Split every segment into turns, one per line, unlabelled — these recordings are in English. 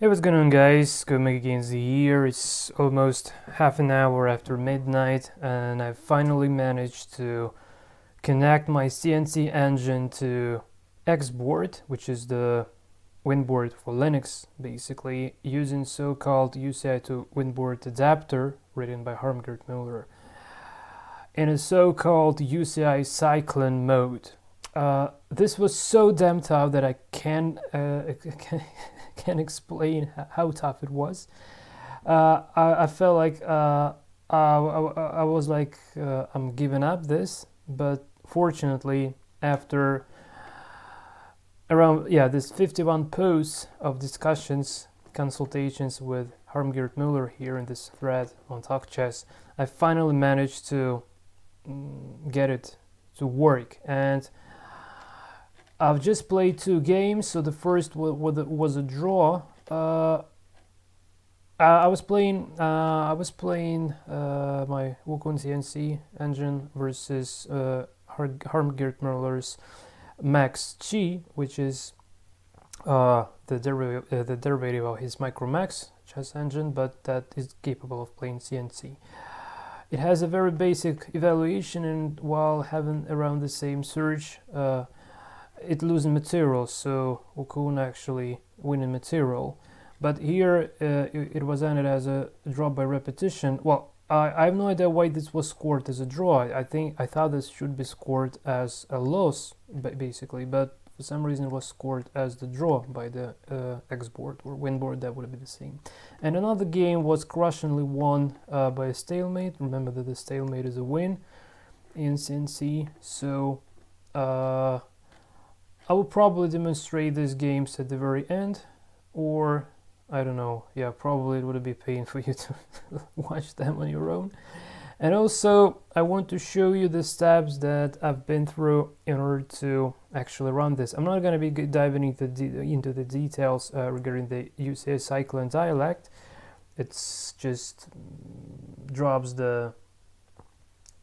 Hey, what's going on, guys? Go Make Games here. It's almost half an hour after midnight, and I've finally managed to connect my CNC engine to xboard, which is the winboard for Linux, basically, using so-called UCI to winboard adapter written by Muller in a so-called UCI Cyclone mode. This was so damn tough that I can't explain how tough it was. I felt like I was like I'm giving up this, but fortunately, after around this 51 posts of discussions, consultations with Harmgerd Muller here in this thread on TalkChess, I finally managed to get it to work. And I've just played 2 games. So the first was a draw. I was playing my Wukong CNC engine versus Harmgerd Muller's MaxQi, which is the derivative of his MicroMax chess engine, but that is capable of playing CNC. It has a very basic evaluation, and while having around the same surge, it losing material, so Wukong actually winning material. But here it was ended as a draw by repetition. Well, I have no idea why this was scored as a draw. I thought this should be scored as a loss, basically, but for some reason it was scored as the draw by the xboard or winboard. That would be the same. And another game was crushingly won by a stalemate. Remember that the stalemate is a win in CNC. So I will probably demonstrate these games at the very end, or I don't know. Yeah, probably it would be pain for you to watch them on your own. And also, I want to show you the steps that I've been through in order to actually run this. I'm not going to be diving into the details regarding the UCI Cyclone dialect. It's just drops the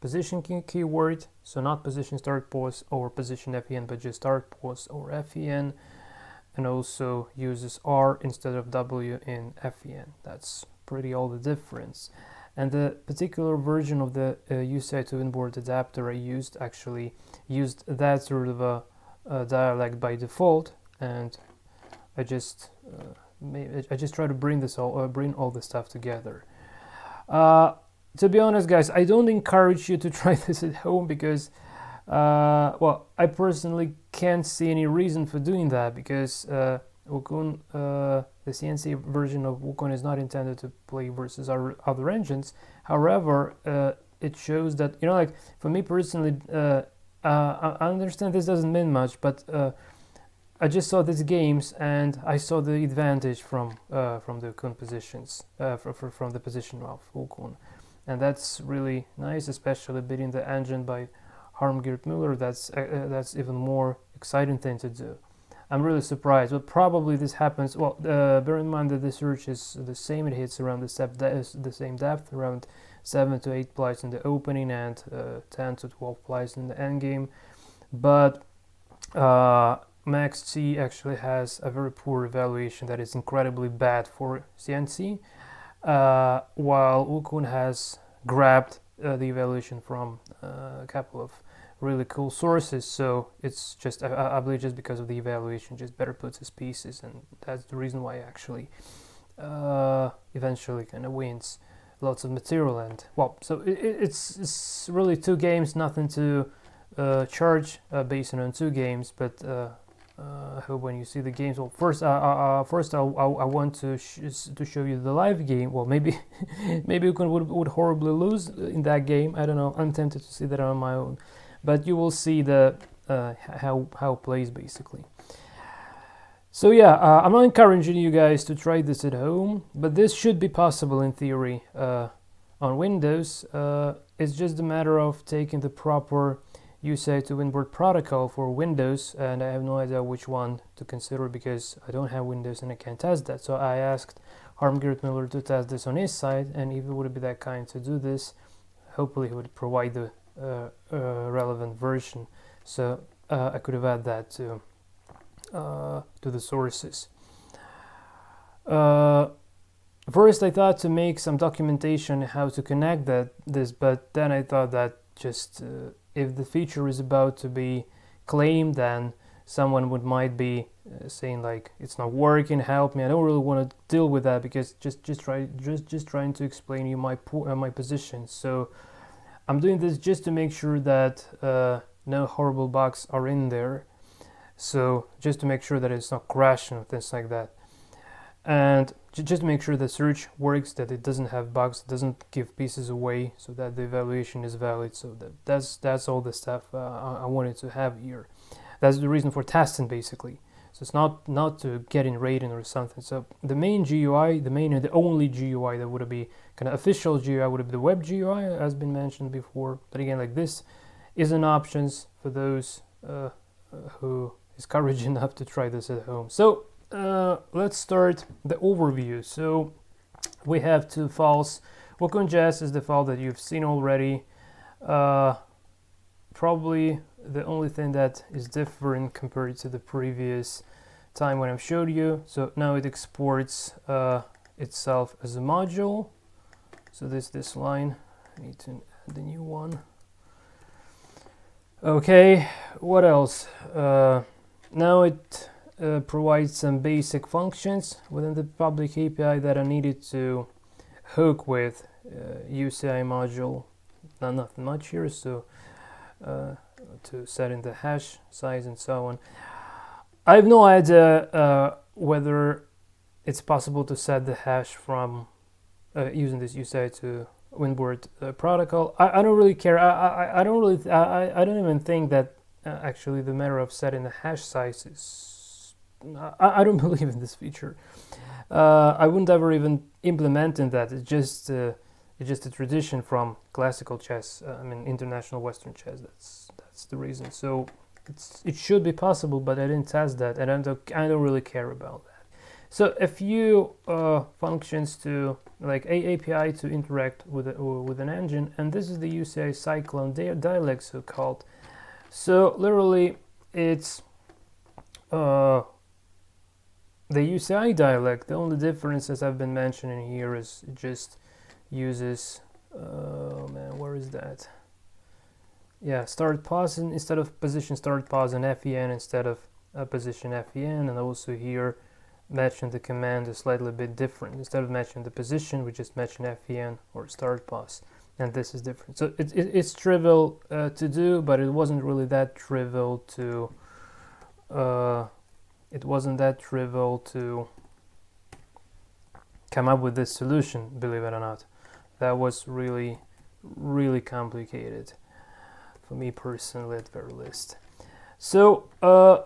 position keyword, so not position start pause or position FEN, but just start pause or FEN, and also uses R instead of W in FEN. That's pretty all the difference. And the particular version of the UCI to winboard adapter I used actually used that sort of a dialect by default, and I just try to bring all this stuff together. To be honest, guys, I don't encourage you to try this at home because, well, I personally can't see any reason for doing that because Wukong, the CNC version of Wukong is not intended to play versus our other engines. However, it shows that, like for me personally, I understand this doesn't mean much, but I just saw these games and I saw the advantage from the Wukong positions, from the position of Wukong. And that's really nice, especially beating the engine by Harmgerd Muller. That's even more exciting thing to do. I'm really surprised, but probably this happens. Well, bear in mind that the surge is the same. It hits around the same depth, around 7 to 8 plies in the opening and 10 to 12 plies in the end game. But MaxQi actually has a very poor evaluation that is incredibly bad for CNC. While Wukong has grabbed the evaluation from a couple of really cool sources, so it's just I believe just because of the evaluation just better puts his pieces, and that's the reason why actually eventually kind of wins lots of material. And well, so it's really 2 games, nothing to charge based on 2 games, but I hope when you see the games. Well, first I want to show you the live game. Well, maybe Wukong would horribly lose in that game. I don't know. I'm tempted to see that on my own, but you will see the how it plays basically. So yeah, I'm not encouraging you guys to try this at home, but this should be possible in theory on Windows. It's just a matter of taking the proper UCI to winboard protocol for Windows, and I have no idea which one to consider because I don't have Windows and I can't test that. So I asked Harmgerd Muller to test this on his side, and if he would be that kind to do this, hopefully he would provide the relevant version, so I could have added that to the sources. Uh, First, I thought to make some documentation how to connect this, but then I thought that just if the feature is about to be claimed, then someone might be saying like it's not working, help me. I don't really want to deal with that because just trying to explain you my position. So I'm doing this just to make sure that no horrible bugs are in there. So just to make sure that it's not crashing or things like that. And just make sure the search works, that it doesn't have bugs, doesn't give pieces away, so that the evaluation is valid. So that's all the stuff I wanted to have here. That's the reason for testing, basically. So it's not to get in rating or something. So the main GUI, the main and the only GUI that would be kind of official GUI would be the web GUI, as been mentioned before. But again, like this is an options for those who is courage enough to try this at home. So let's start the overview. So we have two files. Work.js is the file that you've seen already. Probably the only thing that is different compared to the previous time when I've showed you. So now it exports itself as a module. So this line, I need to add the new one. Okay, what else? Now it provides some basic functions within the public API that are needed to hook with UCI module. Nothing much here, so to set in the hash size and so on. I have no idea whether it's possible to set the hash from using this UCI to winboard protocol. I don't really care. I don't really. I don't even think that actually the matter of setting the hash size is. I don't believe in this feature. I wouldn't ever even implement in that. It's just a tradition from classical chess. I mean, international Western chess. That's the reason. So it should be possible, but I didn't test that, and I don't really care about that. So a few functions to like API to interact with an engine, and this is the UCI Cyclone dialect, so called. So literally, it's the UCI dialect. The only difference, as I've been mentioning here, is it just uses where is that? Yeah, start pause instead of position start pause, and FEN instead of position FEN, and also here matching the command is slightly bit different. Instead of matching the position, we just mention FEN or start pause, and this is different. So it's trivial to do, but it wasn't really that trivial to come up with this solution, believe it or not. That was really complicated for me personally, at very least. So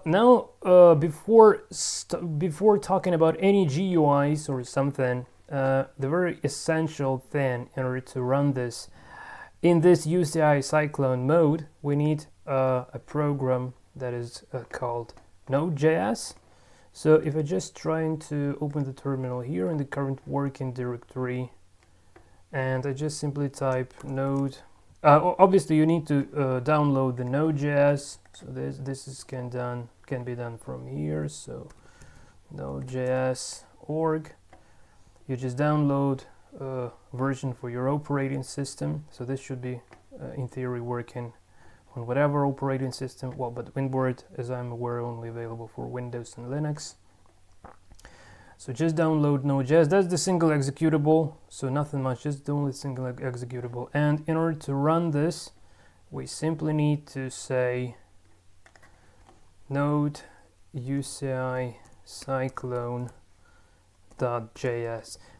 now before talking about any GUIs or something, the very essential thing in order to run this in this UCI Cyclone mode, we need a program that is called Node.js. So if I just trying to open the terminal here in the current working directory, and I just simply type node. Obviously, you need to download the Node.js. So this can be done from here. So Node.js org. You just download a version for your operating system. So this should be, in theory, working on whatever operating system. Well, but winboard, as I'm aware, only available for Windows and Linux. So just download Node.js. That's the single executable, so nothing much, just the only single executable. And in order to run this, we simply need to say node UCI Cyclone.js.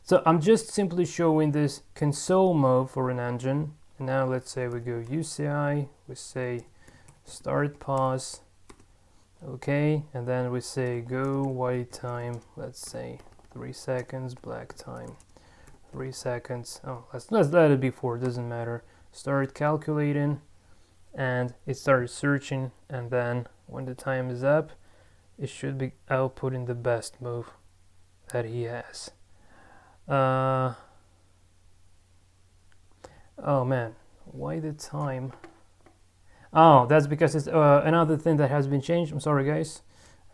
So I'm just simply showing this console mode for an engine. And now let's say we go UCI, we say start pause. Okay, and then we say go white time, let's say 3 seconds, black time 3 seconds. Oh, let's let it be 4, doesn't matter. Start calculating, and it starts searching, and then when the time is up, it should be outputting the best move that he has. Oh man, why the time? Oh, that's because it's another thing that has been changed. I'm sorry, guys.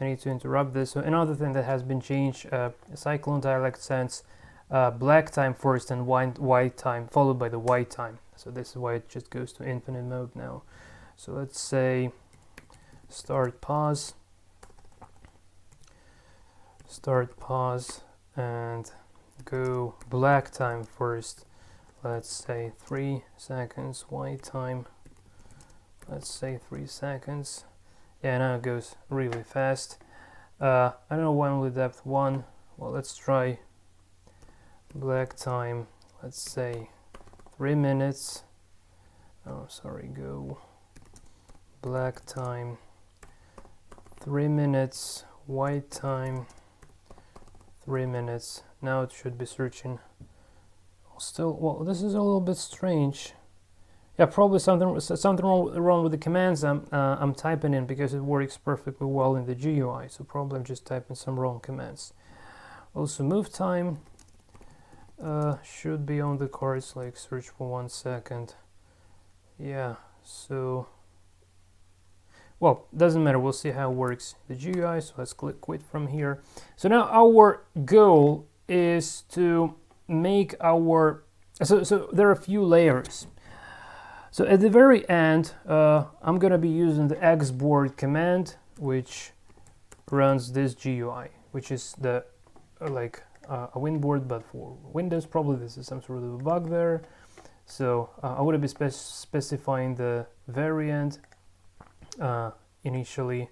I need to interrupt this. So another thing that has been changed, Cyclone dialect sends black time first and white time followed by the white time. So this is why it just goes to infinite mode now. So let's say start pause and go black time first. Let's say 3 seconds, white time, let's say 3 seconds. Yeah, now it goes really fast. I don't know why only depth 1. Well, let's try black time, let's say 3 minutes. Oh, sorry, go black time 3 minutes, white time 3 minutes. Now it should be searching. Still, well, this is a little bit strange. Yeah, probably something wrong with the commands I'm typing in, because it works perfectly well in the GUI. So probably I'm just typing some wrong commands. Also, move time should be on the cards, like search for 1 second. Yeah, so well, doesn't matter, we'll see how it works the GUI. So let's click quit from here. So now our goal is to make our so there are a few layers. So at the very end, I'm gonna be using the xboard command, which runs this GUI, which is the like a winboard, but for Windows. Probably this is some sort of a bug there. So I would be specifying the variant initially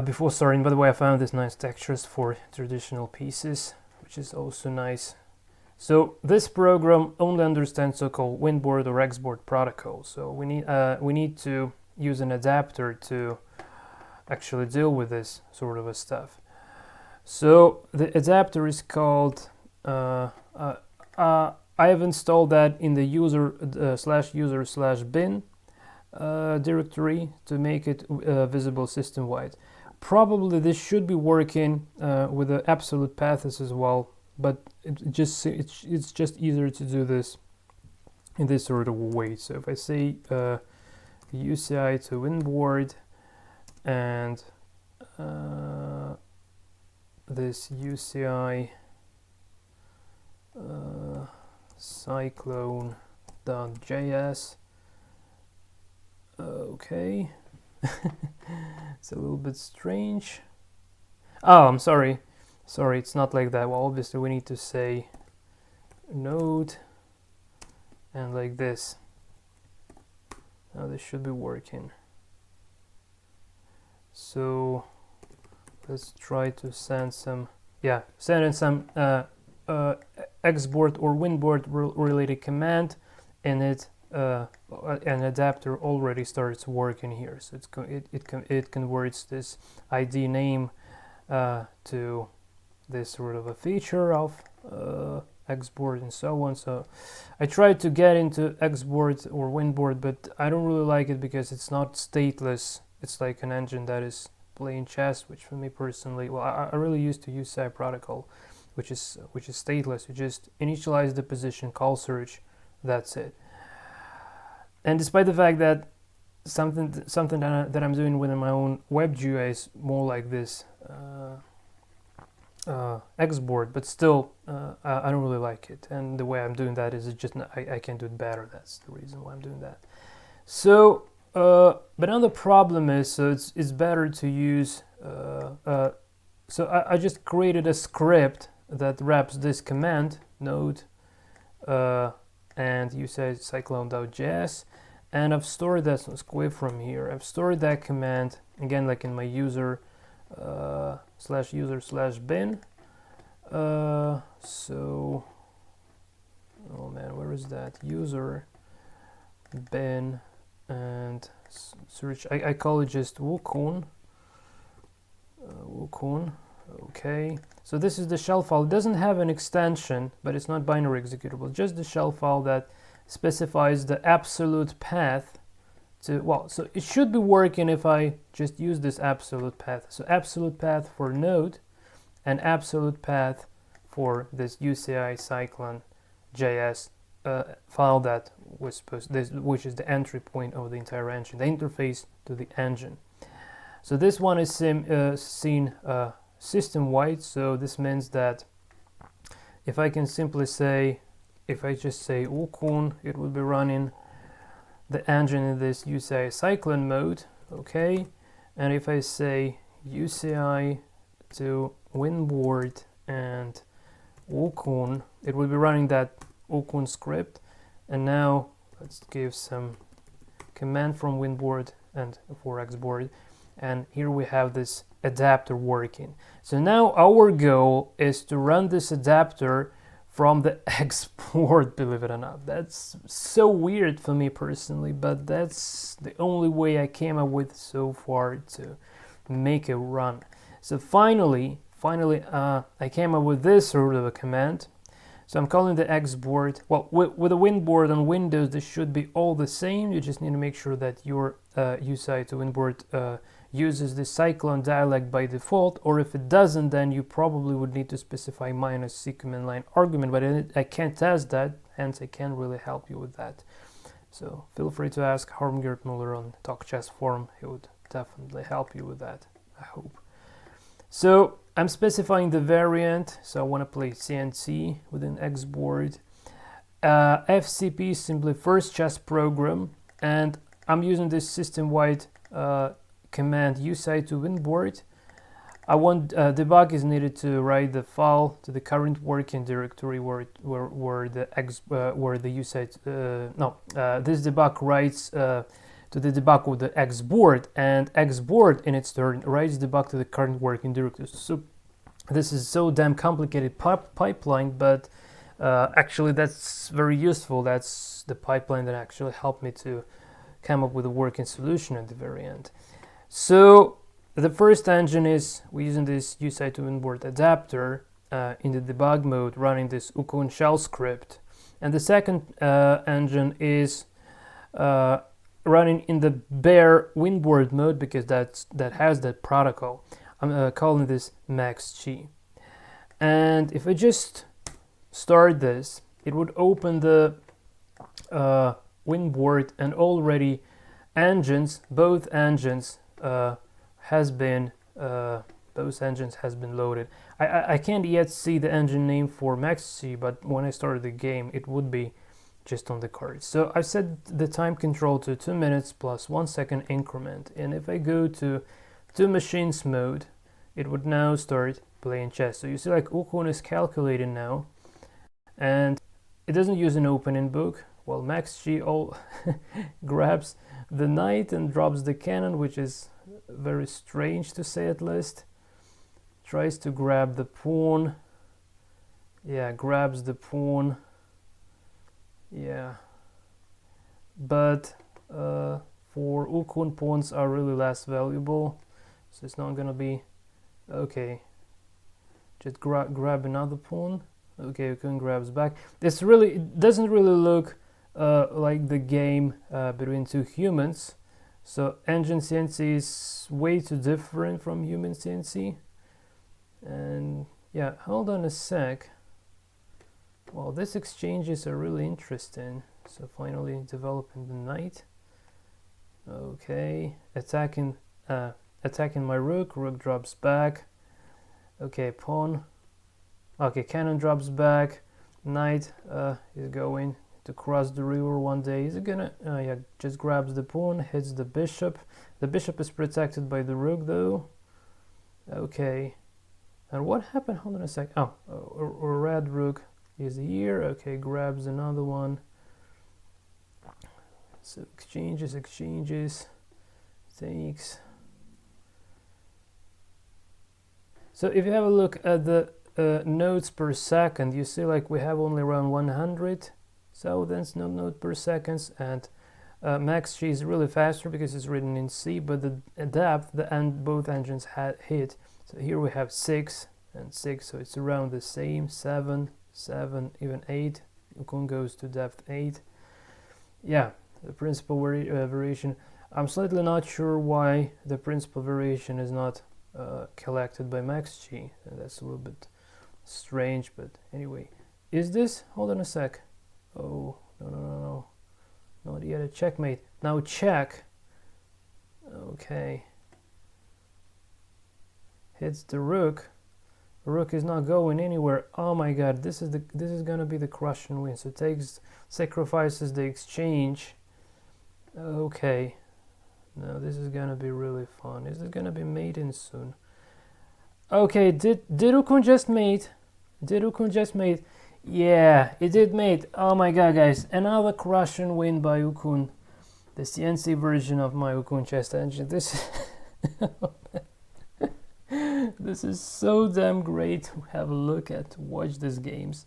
before starting. By the way, I found these nice textures for traditional pieces, which is also nice. So this program only understands so-called winboard or xboard protocol. So we need to use an adapter to actually deal with this sort of a stuff. So the adapter is called. I have installed that in the user /user/bin directory to make it visible system-wide. Probably this should be working with the absolute path as well, but it's just easier to do this in this sort of way. So if I say UCI to winboard and this UCI Cyclone.js, okay. It's a little bit strange. Oh, I'm sorry, it's not like that. Well, obviously we need to say node and like this. Now this should be working. So let's try to send some, send in some xboard or winboard related command, and an adapter already starts working here. So it converts this ID name to this sort of a feature of xboard and so on. So I tried to get into xboard or winboard, but I don't really like it because it's not stateless. It's like an engine that is playing chess, which for me personally, well, I really used to use UCI protocol, which is stateless. You just initialize the position, call search, that's it. And despite the fact that something that I'm doing within my own web GUI is more like this xboard, but still I don't really like it. And the way I'm doing that is just I can do it better. That's the reason why I'm doing that. So, but now the problem is, so it's better to use. So I just created a script that wraps this command node and UCI Cyclone.js, and I've stored that. So let's go from here. I've stored that command again, like in my user /user/bin. So, oh man, where is that? User bin and search. I call it just wukun. Okay, so this is the shell file. It doesn't have an extension, but it's not binary executable, just the shell file that specifies the absolute path to, well, so it should be working if I just use this absolute path. So absolute path for node and absolute path for this UCI Cyclone JS file that was supposed, which is the entry point of the entire engine, the interface to the engine. So this one is seen system-wide. So this means that if I can simply say, if I just say Ukun, it will be running the engine in this UCI Cyclone mode, okay? And if I say UCI to winboard and Ukun, it will be running that Ukun script. And now let's give some command from winboard and for xboard, and here we have this adapter working. So now our goal is to run this adapter from the xboard, believe it or not. That's so weird for me personally, but that's the only way I came up with so far to make it run. So finally I came up with this sort of a command. So I'm calling the xboard. Well, with a winboard on Windows, this should be all the same. You just need to make sure that your UCI to winboard uses the Cyclone dialect by default, or if it doesn't, then you probably would need to specify -c command line argument, but I can't test that, hence I can't really help you with that. So feel free to ask Harmgert Muller on Talk Chess forum. He would definitely help you with that, I hope. So I'm specifying the variant, so I want to play CNC within xboard. FCP is simply first chess program, and I'm using this system-wide command UCI to winboard. I want debug is needed to write the file to the current working directory where the UCI this debug writes to the debug with the xboard, and xboard in its turn writes debug to the current working directory. So this is so damn complicated pipeline, but actually that's very useful. That's the pipeline that actually helped me to come up with a working solution at the very end. So the first engine is we're using this UCI to winboard adapter in the debug mode, running this Ukun shell script, and the second engine is running in the bare winboard mode because that has that protocol. I'm calling this MaxQi. And if I just start this, it would open the winboard, and already both engines has been loaded. I can't yet see the engine name for MaxQi, but when I started the game, it would be just on the card. So I've set the time control to 2 minutes plus 1 second increment, and if I go to 2 machines mode, it would now start playing chess. So you see, like, Ukun is calculating now, and it doesn't use an opening book. Well, MaxQi all grabs the knight and drops the cannon, which is very strange to say at least. Tries to grab the pawn. Yeah, grabs the pawn. Yeah, but for Ukun, pawns are really less valuable, so it's not gonna be okay. Just grab another pawn. Okay, Ukun grabs back. It doesn't really look like the game between two humans. So engine CNC is way too different from human CNC. And yeah, hold on a sec. Well, these exchanges are really interesting. So finally developing the knight. Okay, attacking my rook. Rook drops back. Okay, pawn. Okay, cannon drops back. Knight is going to cross the river one day. Is it gonna? Yeah, just grabs the pawn, hits the bishop. The bishop is protected by the rook, though. Okay, and what happened? Hold on a sec. Oh, red rook is here. Okay, grabs another one. So exchanges, takes. So if you have a look at the nodes per second, you see like we have only around 100 thousandths node per second, and MaxQi is really faster because it's written in C, but the depth both engines had hit. So here we have 6 and 6, so it's around the same. 7, even 8. Ukun goes to depth 8. Yeah, the principal variation. I'm slightly not sure why the principal variation is not collected by MaxQi. That's a little bit strange, but anyway. Is this? Hold on a sec. Oh, no. Not yet a checkmate. Now check. Okay. hits the rook. The rook is not going anywhere. Oh my god, this is gonna be the crush and win. So sacrifices the exchange. Okay. Now this is gonna be really fun. Is it gonna be mating soon? Okay, did Ukun just mate? Did Ukun just mate? Yeah, it did mate. Oh my god, guys. Another crush and win by Ukun. The CNC version of my Ukun chess engine. This this is so damn great to have a look at, to watch these games.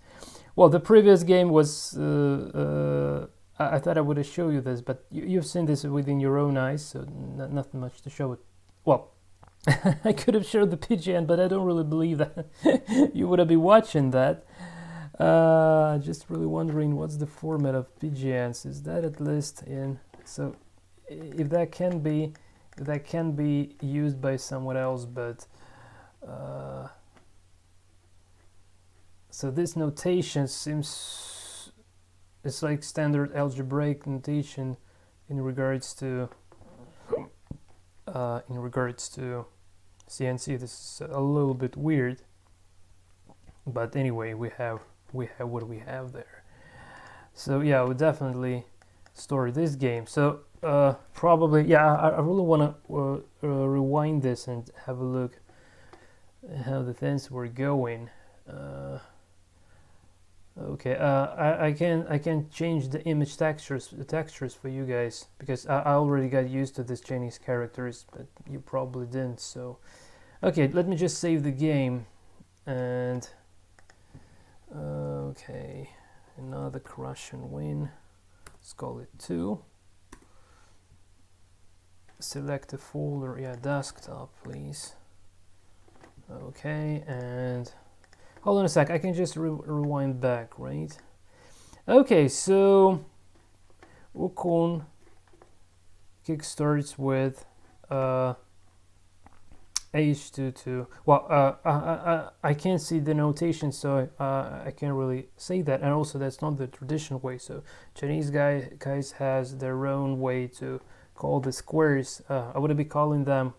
Well, the previous game was I thought I would have shown you this, but you've seen this within your own eyes, so nothing much to show it. Well, I could have showed the PGN, but I don't really believe that you would have been watching that. Just really wondering what's the format of PGNs. Is that at least in? So if that can be used by someone else, but so this notation seems. It's like standard algebraic notation in regards to CNC. This is a little bit weird, but anyway, we have what we have there. So yeah, I would definitely store this game. So probably, yeah, I really want to rewind this and have a look at how the things were going. Okay, I can change the image textures for you guys, because I already got used to these Chinese characters, but you probably didn't. So okay, let me just save the game, and okay, another crush and win. Let's call it 2. Select a folder, yeah, desktop please. Okay, and hold on a sec, I can just rewind back, right? Okay, so Ukun kickstarts with H22. Well, I can't see the notation, so I can't really say that. And also, that's not the traditional way. So Chinese guys has their own way to call the squares. I would be calling them.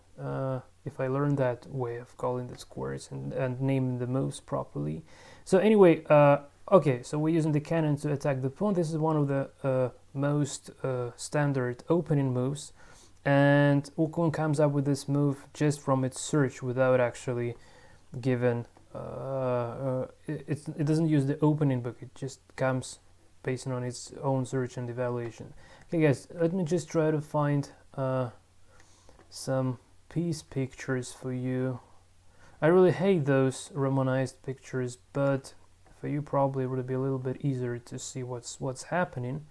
If I learned that way of calling the squares and naming the moves properly. So anyway, okay, so we're using the cannon to attack the pawn. This is one of the most standard opening moves, and Ukun comes up with this move just from its search without actually given it doesn't use the opening book, it just comes based on its own search and evaluation. Okay guys, let me just try to find some piece pictures for you. I really hate those Romanized pictures, but for you probably it would be a little bit easier to see what's happening.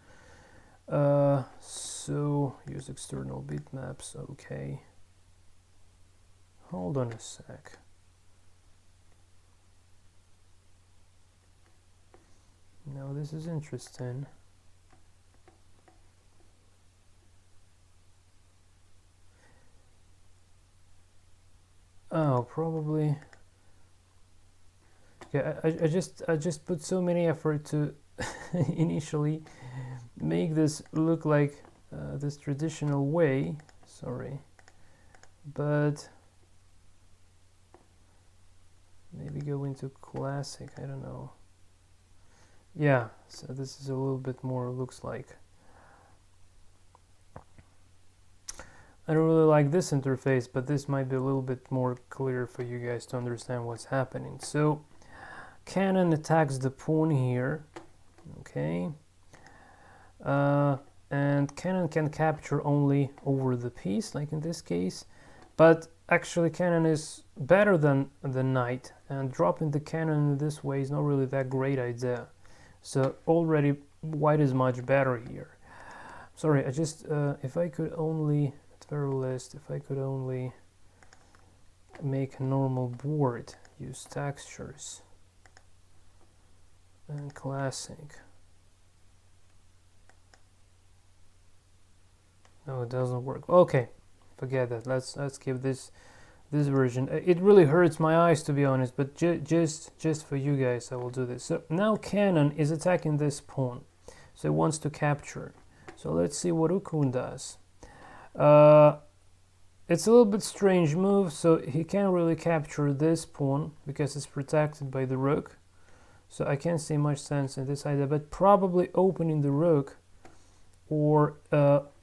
So use external bitmaps. Okay, hold on a sec. Now this is interesting. Oh, probably. Okay, I just put so many effort to initially make this look like this traditional way. Sorry, but maybe go into classic. I don't know. Yeah, so this is a little bit more looks like. I don't really like this interface, but this might be a little bit more clear for you guys to understand what's happening. So cannon attacks the pawn here, okay, and cannon can capture only over the piece, like in this case, but actually cannon is better than the knight, and dropping the cannon in this way is not really that great idea. So already white is much better here. Sorry, I just if I could only very least, if I could only make a normal board, use textures and classic. No, it doesn't work. Okay, forget that. Let's keep this version. It really hurts my eyes, to be honest, but just for you guys I will do this. So now cannon is attacking this pawn, so it wants to capture. So let's see what Ukun does. it's a little bit strange move, so he can't really capture this pawn because it's protected by the rook. So I can't see much sense in this idea, but probably opening the rook or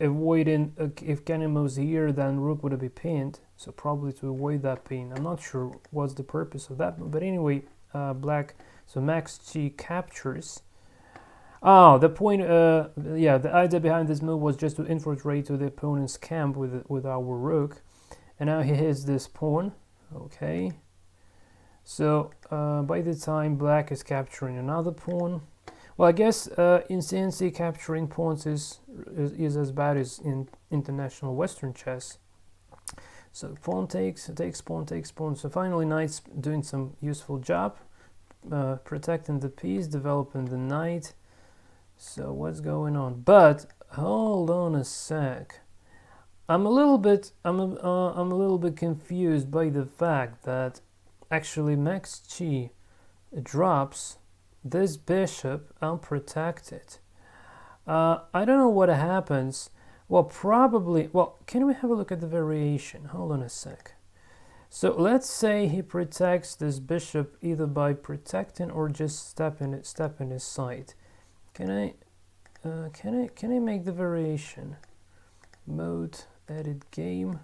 avoiding, if cannon moves here, then rook would be pinned. So probably to avoid that pin. I'm not sure what's the purpose of that move, but anyway, black, so MaxQi captures. Oh, the point, yeah, the idea behind this move was just to infiltrate to the opponent's camp with our rook. And now he hits this pawn, okay. So by the time black is capturing another pawn, well, I guess in CNC capturing pawns is as bad as in international Western chess. So pawn takes pawn takes pawn. So finally, knight's doing some useful job, protecting the piece, developing the knight. So what's going on? But hold on a sec. I'm a little bit confused by the fact that actually MaxQi drops this bishop unprotected. I don't know what happens. Well, probably. Well, can we have a look at the variation? Hold on a sec. So let's say he protects this bishop either by protecting or just stepping his side. Can I make the variation? Mode, edit game.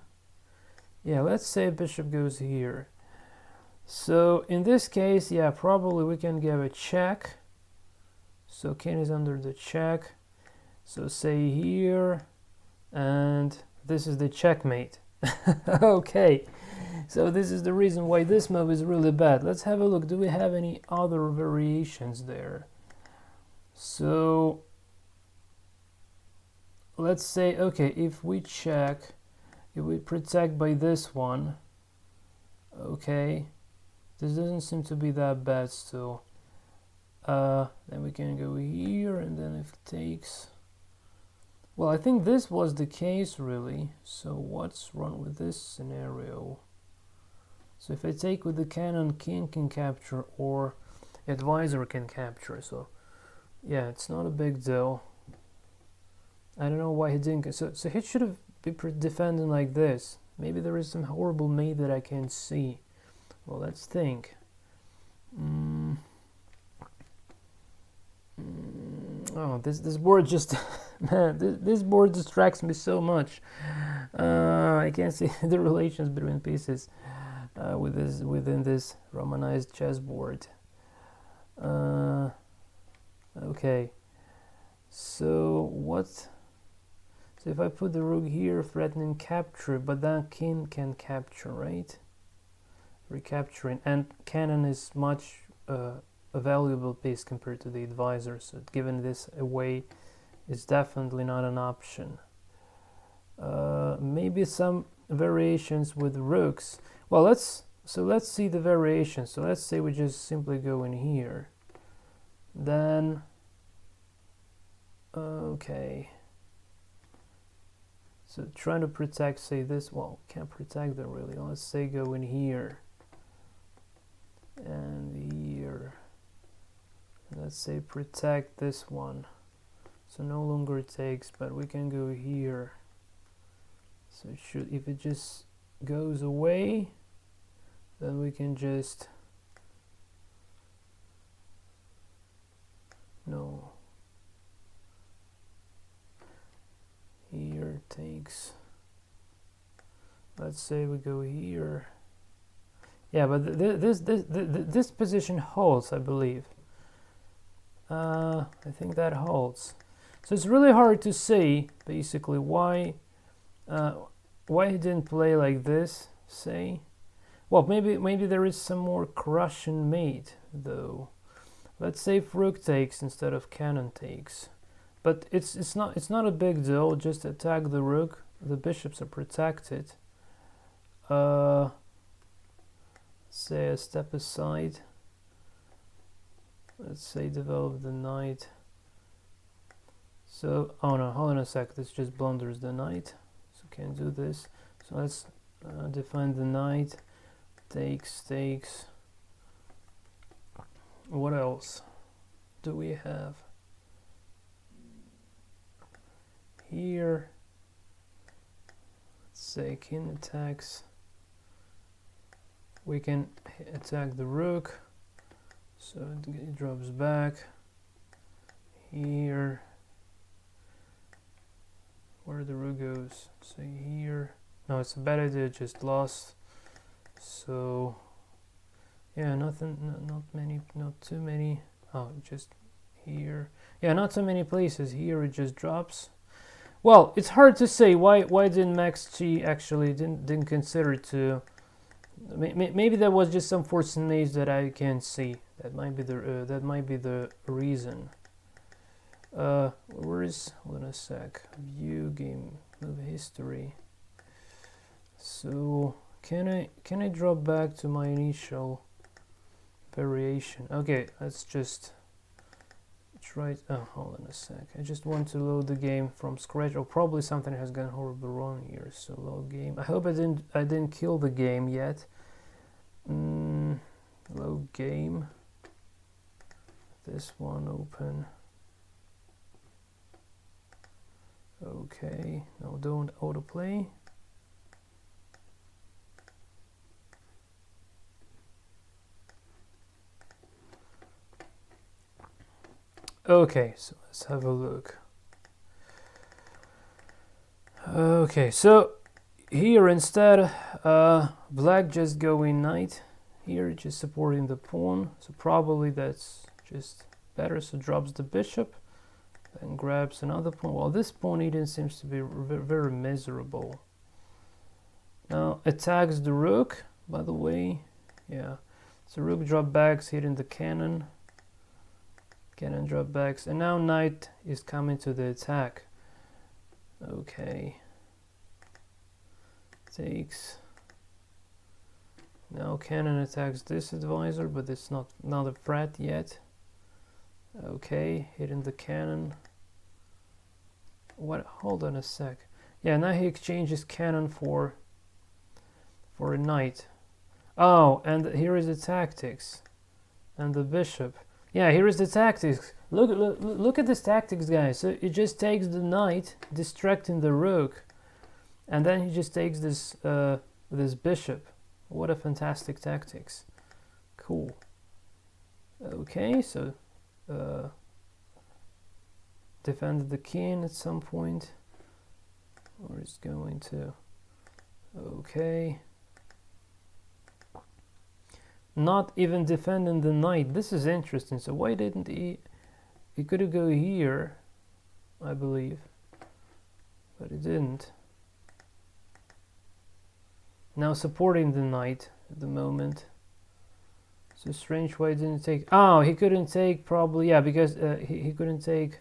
Yeah, let's say bishop goes here. So in this case, yeah, probably we can give a check. So king is under the check. So say here, and this is the checkmate. Okay, so this is the reason why this move is really bad. Let's have a look. Do we have any other variations there? So let's say, okay, if we check, if we protect by this one, okay, this doesn't seem to be that bad still. Then we can go here, and then if it takes, well, I think this was the case really. So what's wrong with this scenario? So if I take with the cannon, king can capture or advisor can capture. So yeah, it's not a big deal. I don't know why he didn't. So he should have been defending like this. Maybe there is some horrible mate that I can't see. Well, let's think. Oh, this board just man, this board distracts me so much. I can't see the relations between pieces within this Romanized chessboard. Okay, so what? So if I put the rook here, threatening capture, but then king can capture, right? Recapturing, and cannon is much a valuable piece compared to the advisor, so giving this away is definitely not an option. Maybe some variations with rooks. Well, let's see the variations. So let's say we just simply go in here. Then, okay. So trying to protect, say this, well, can't protect that really. Let's say go in here. And here. Let's say protect this one. So no longer it takes, but we can go here. So it should, if it just goes away, then we can just, no. Here takes, let's say we go here. Yeah, but this position holds, I believe. I think that holds. So it's really hard to say, basically, why he didn't play like this, say. Well, maybe there is some more crushing mate, though. Let's say if rook takes instead of cannon takes. But it's not a big deal. Just attack the rook. The bishops are protected. Say a step aside. Let's say develop the knight. So, oh no, hold on a sec. This just blunders the knight. So can't do this. So let's define the knight. Takes. What else do we have? Here. Let's say king attacks. We can attack the rook, so it drops back here. Where the rook goes, say here. No, it's a bad idea, just lost. So yeah, nothing, not too many. Oh, just here. Yeah, not so many places. Here it just drops. Well, it's hard to say why didn't MaxQi actually didn't consider to. Maybe there was just some forced names that I can't see. That might be the reason. Where is? Hold on a sec. View game move history. So can I drop back to my initial variation? Okay, let's just try. Oh, hold on a sec. I just want to load the game from scratch. Or probably something has gone horribly wrong here. So load game. I hope I didn't kill the game yet. Load game. This one open. Okay. No, don't autoplay. Okay, so let's have a look. Okay, so here instead, black just going knight. Here just supporting the pawn. So probably that's just better. So drops the bishop, then grabs another pawn. Well, this pawn Eden seems to be very miserable. Now attacks the rook. By the way, yeah. So rook drop backs, hitting the cannon. Cannon drop backs, and now knight is coming to the attack. Okay. Takes. Now cannon attacks this advisor, but it's not a threat yet. Okay, hitting the cannon. What? Hold on a sec. Yeah, now he exchanges cannon for a knight. Oh, and here is the tactics, and the bishop. Yeah, here is the tactics. Look at this tactics, guys. So it just takes the knight, distracting the rook, and then he just takes this this bishop. What a fantastic tactics. Cool. Okay, so defended the king at some point. Or is going to. Okay. Not even defending the knight. This is interesting. So why didn't he could go here, I believe, but he didn't. Now supporting the knight at the moment. So strange why he didn't take. Oh, he couldn't take, probably, yeah, because he couldn't take.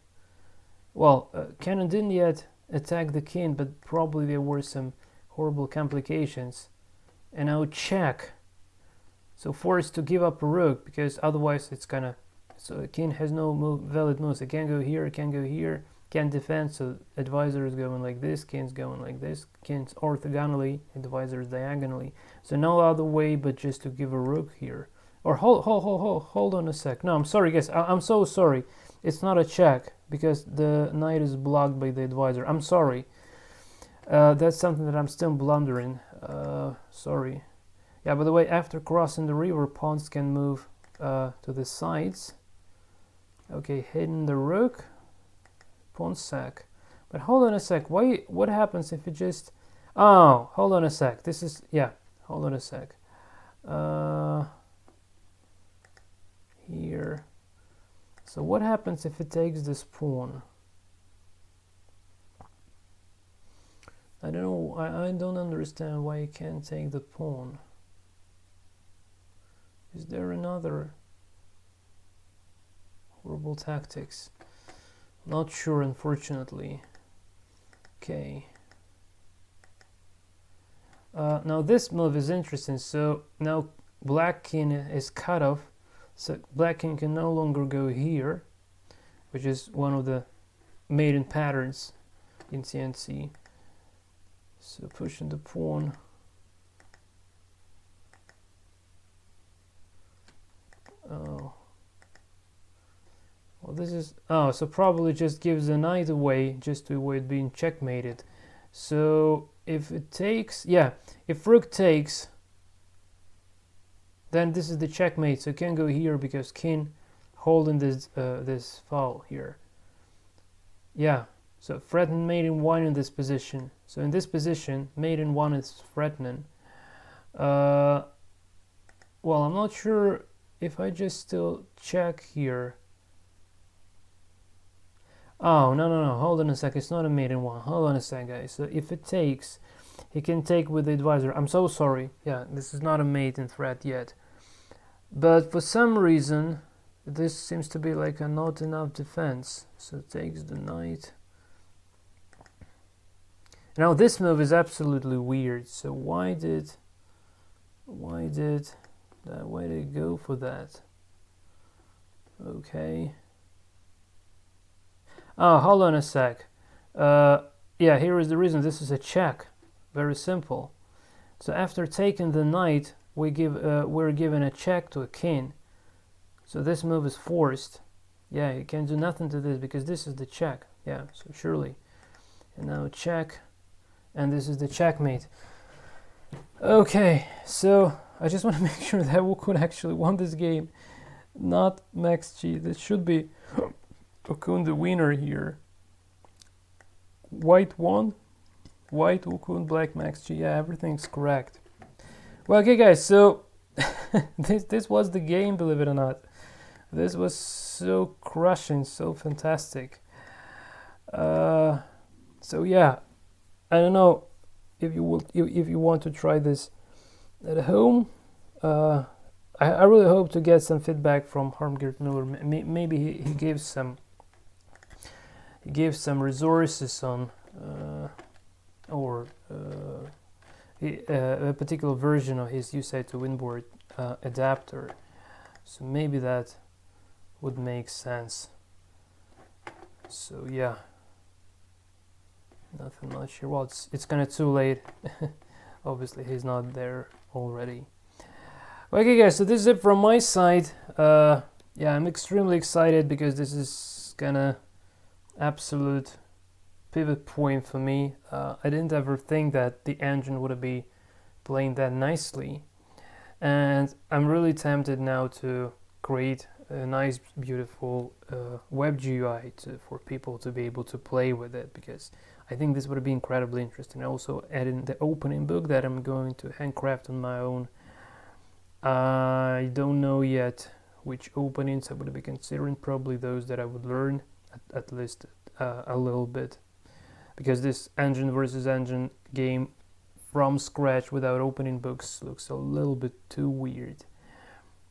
Well, cannon didn't yet attack the king, but probably there were some horrible complications. And now check. So forced to give up a rook, because otherwise it's gonna. So the king has no valid moves. It can't go here, it can't go here, can't defend. So advisor is going like this, king's going like this, king's orthogonally, advisor is diagonally. So no other way but just to give a rook here. Or hold on a sec. No, I'm sorry, guys. I'm so sorry. It's not a check because the knight is blocked by the advisor. I'm sorry. That's something that I'm still blundering. Sorry. Yeah, by the way, after crossing the river, pawns can move to the sides. Okay, hidden the rook, pawn sack. But hold on a sec. What happens if it just? Oh, hold on a sec. This is, yeah. Hold on a sec. Here. So what happens if it takes this pawn? I don't know. I don't understand why it can't take the pawn. Is there another horrible tactics? Not sure, unfortunately. Okay. Now this move is interesting. So now black king is cut off. So black king can no longer go here, which is one of the maiden patterns in CNC. So pushing the pawn. Oh. Well, this is, so probably just gives the knight away just to avoid being checkmated. So if it takes, yeah, if rook takes, then this is the checkmate, so can't go here because king holding this this file here. Yeah, so threaten mate in 1 in this position. So in this position, mate in 1 is threatening. Well, I'm not sure if I just still check here. Oh, no, hold on a sec, it's not a mate in 1. Hold on a sec, guys. So if it takes, he can take with the advisor. I'm so sorry. Yeah, this is not a mate in threat yet. But for some reason, this seems to be like a not enough defense. So it takes the knight. Now this move is absolutely weird. So why did it go for that? Okay. Oh, hold on a sec. Yeah, here is the reason. This is a check. Very simple. So after taking the knight, we're given a check to a king. So this move is forced. Yeah, you can do nothing to this because this is the check. Yeah, so surely. And now check. And this is the checkmate. Okay, so I just want to make sure that Okun actually won this game. Not MaxQi. This should be Okun the winner here. White won. White Okun, black MaxQi. Yeah, everything's correct. Well, okay, guys. So this was the game. Believe it or not, this was so crushing, so fantastic. So yeah, I don't know if you want to try this at home. I really hope to get some feedback from Harmgert Muller. Maybe he gives some resources on a particular version of his UCI to winboard adapter. So maybe that would make sense. So yeah, nothing much here. Well, it's kind of too late. Obviously, he's not there already. Okay, guys. So this is it from my side. Yeah, I'm extremely excited because this is kinda absolute pivot point for me. I didn't ever think that the engine would be playing that nicely, and I'm really tempted now to create a nice, beautiful web GUI for people to be able to play with it, because I think this would be incredibly interesting. Also, adding the opening book that I'm going to handcraft on my own. I don't know yet which openings I would be considering. Probably those that I would learn at least a little bit, because this engine versus engine game from scratch without opening books looks a little bit too weird,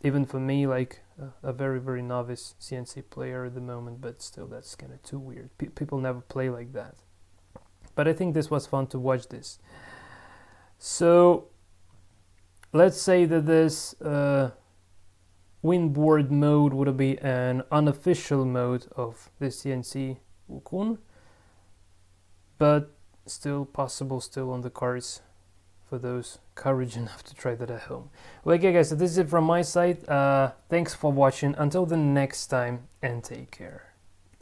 even for me, like a very, very novice CNC player at the moment. But still, that's kind of too weird. People never play like that. But I think this was fun to watch this. So let's say that this winboard mode would be an unofficial mode of the CNC Okun, but still possible, still on the cards for those courage enough to try that at home. Well, okay, guys, so this is it from my side. Thanks for watching. Until the next time, and take care.